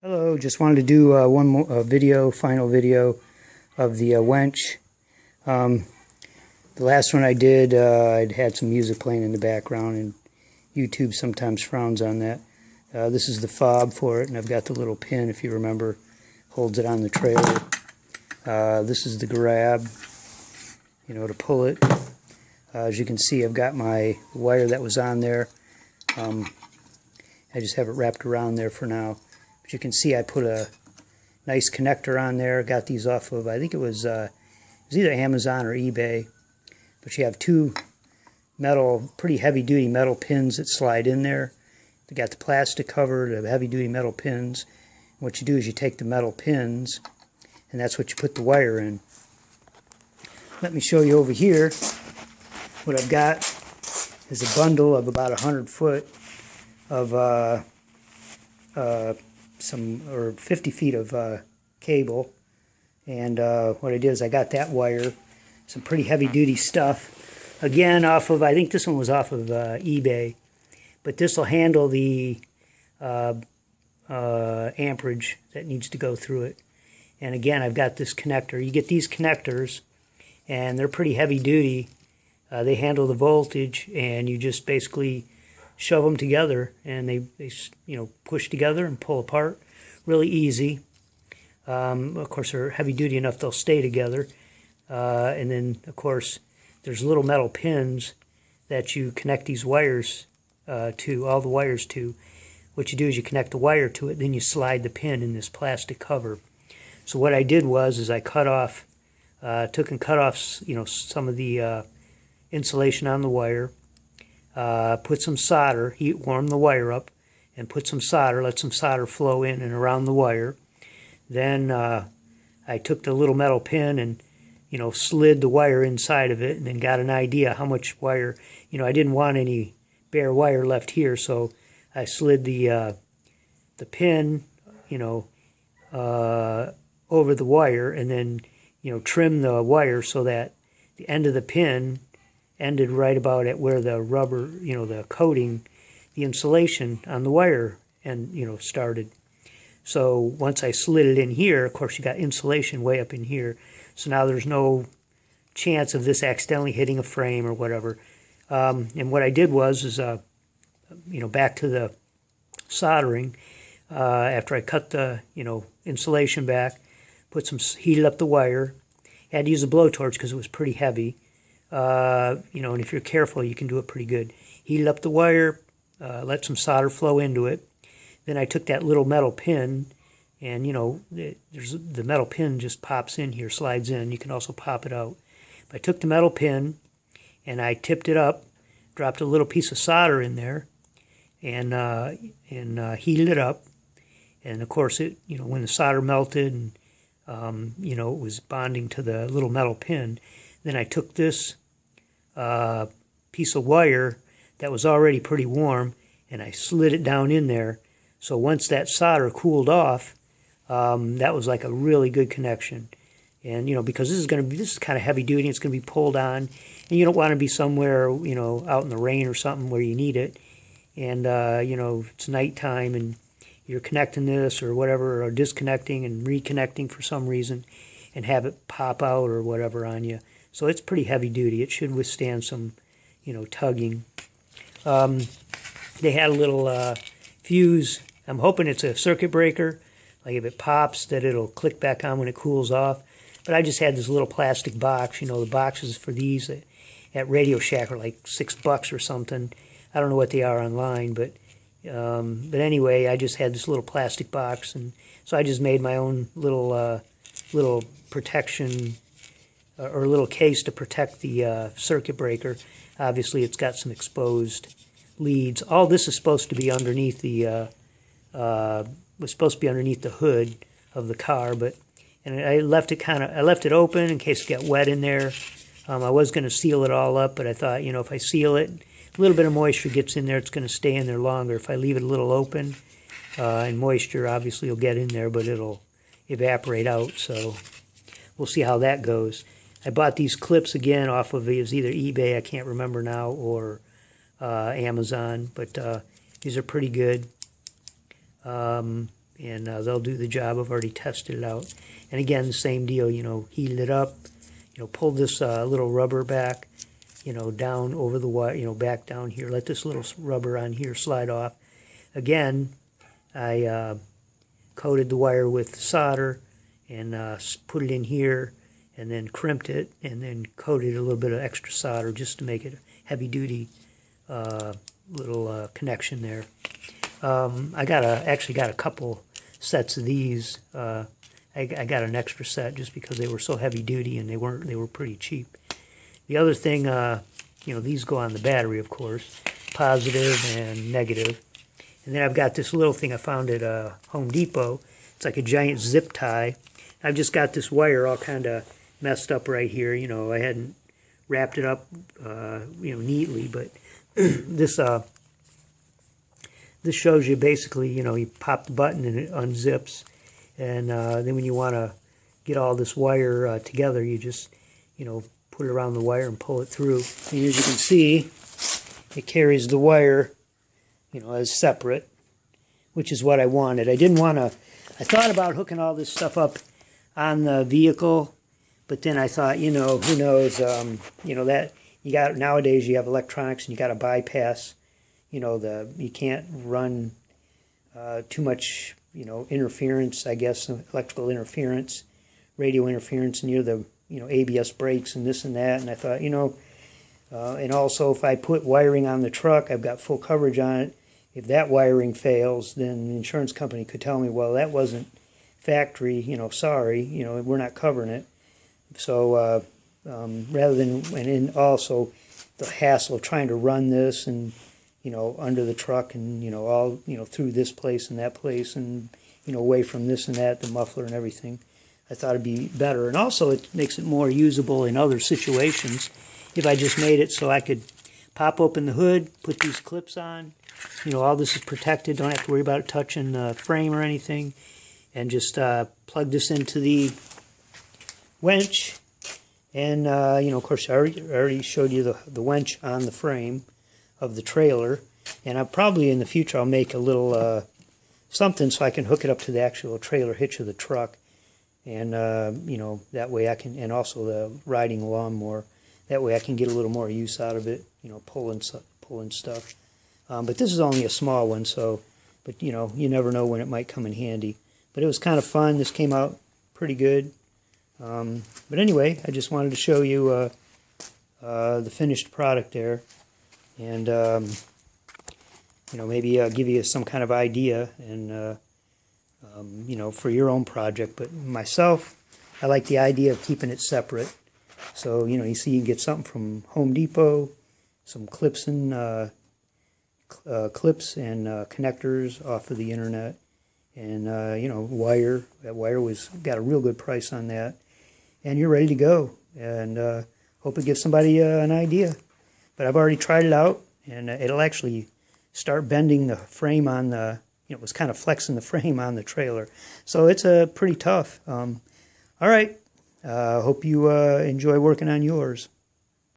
Hello, just wanted to do one more final video of the Winch. The last one I did, I'd had some music playing in the background, and YouTube sometimes frowns on that. This is the fob for it, and I've got the little pin, if you remember, holds it on the trailer. This is the grab, to pull it. As you can see, I've got my wire that was on there. I just have it wrapped around there for now. But you can see I put a nice connector on there. Got these off of, I think it was either Amazon or eBay. But you have two metal, pretty heavy-duty metal pins that slide in there. They got the plastic cover, the heavy-duty metal pins. What you do is you take the metal pins, and that's what you put the wire in. Let me show you over here. What I've got is a bundle of about 100 foot of 50 feet of cable, and what I did is I got that wire, some pretty heavy-duty stuff, again off of, I think this one was off of eBay, but this will handle the amperage that needs to go through it. And again, I've got this connector. You get these connectors, and they're pretty heavy-duty. They handle the voltage, and you just basically shove them together, and they push together and pull apart. Really easy. Of course, they're heavy duty enough they'll stay together. And then, of course, there's little metal pins that you connect these wires to, all the wires to. What you do is you connect the wire to it, then you slide the pin in this plastic cover. So what I did was I cut off, took and cut off, some of the insulation on the wire. Put some solder, warm the wire up, and put some solder, let some solder flow in and around the wire. Then I took the little metal pin and, slid the wire inside of it, and then got an idea how much wire, I didn't want any bare wire left here, so I slid the pin, over the wire, and then, trim the wire so that the end of the pin ended right about at where the rubber, the coating, the insulation on the wire, and started. So once I slid it in here, of course you got insulation way up in here, so now there's no chance of this accidentally hitting a frame or whatever. And what I did was back to the soldering. After I cut the insulation back, heated up the wire. Had to use a blowtorch because it was pretty heavy. And if you're careful, you can do it pretty good. Heated up the wire, let some solder flow into it. Then I took that little metal pin, and the metal pin just pops in here, slides in. You can also pop it out. But I took the metal pin, and I tipped it up, dropped a little piece of solder in there, and heated it up. And of course, when the solder melted, and it was bonding to the little metal pin, then I took this piece of wire that was already pretty warm, and I slid it down in there. So once that solder cooled off, that was like a really good connection. And because this is kind of heavy duty, it's going to be pulled on, and you don't want to be somewhere out in the rain or something where you need it. And it's nighttime and you're connecting this or whatever, or disconnecting and reconnecting for some reason, and have it pop out or whatever on you. So it's pretty heavy duty. It should withstand some, tugging. They had a little fuse. I'm hoping it's a circuit breaker. Like if it pops, that it'll click back on when it cools off. But I just had this little plastic box. The boxes for these at Radio Shack are like $6 or something. I don't know what they are online, but anyway, I just had this little plastic box, and so I just made my own little protection, or a little case to protect the circuit breaker. Obviously, it's got some exposed leads. All this is supposed to be underneath the was supposed to be underneath the hood of the car, and I left it open in case it got wet in there. I was going to seal it all up, but I thought, if I seal it, a little bit of moisture gets in there, it's going to stay in there longer. If I leave it a little open, and moisture obviously will get in there, but it'll evaporate out. So we'll see how that goes. I bought these clips again off of, it was either eBay, I can't remember now, or Amazon, but these are pretty good. and they'll do the job. I've already tested it out. And again, the same deal, heated it up, pulled this little rubber back, down over the wire, back down here. Let this little rubber on here slide off. Again, I coated the wire with solder and put it in here, and then crimped it, and then coated a little bit of extra solder just to make it a heavy-duty little connection there. I actually got a couple sets of these. I got an extra set just because they were so heavy-duty, and they were pretty cheap. The other thing, these go on the battery, of course, positive and negative. And then I've got this little thing I found at Home Depot. It's like a giant zip tie. I've just got this wire all kind of messed up right here. I hadn't wrapped it up, neatly, but this shows you basically, you pop the button and it unzips, and then when you want to get all this wire together, you just, put it around the wire and pull it through. And as you can see, it carries the wire, as separate, which is what I wanted. I thought about hooking all this stuff up on the vehicle, but then I thought, who knows, that nowadays you have electronics and you got to bypass, you can't run too much, interference, I guess, electrical interference, radio interference near the, ABS brakes and this and that. And I thought, and also if I put wiring on the truck, I've got full coverage on it. If that wiring fails, then the insurance company could tell me, well, that wasn't factory, sorry, we're not covering it. So rather than, and then also the hassle of trying to run this and, under the truck and, all, through this place and that place and, away from this and that, the muffler and everything, I thought it'd be better. And also it makes it more usable in other situations if I just made it so I could pop open the hood, put these clips on, all this is protected, don't have to worry about it touching the frame or anything, and just plug this into the winch. And, of course, I already showed you the winch on the frame of the trailer. And I'll probably, in the future, I'll make a little something so I can hook it up to the actual trailer hitch of the truck. And, that way I can, and also the riding lawnmower. That way I can get a little more use out of it, pulling stuff. But this is only a small one, so, but, you never know when it might come in handy. But it was kind of fun. This came out pretty good. But anyway, I just wanted to show you the finished product there, and maybe give you some kind of idea, and for your own project. But myself, I like the idea of keeping it separate. So you see, you can get something from Home Depot, some clips and connectors off of the internet, and wire. That wire got a real good price on that. And you're ready to go, and hope it gives somebody an idea. But I've already tried it out, and it'll actually start bending the frame on the, it was kind of flexing the frame on the trailer. So it's pretty tough. All right, hope you enjoy working on yours.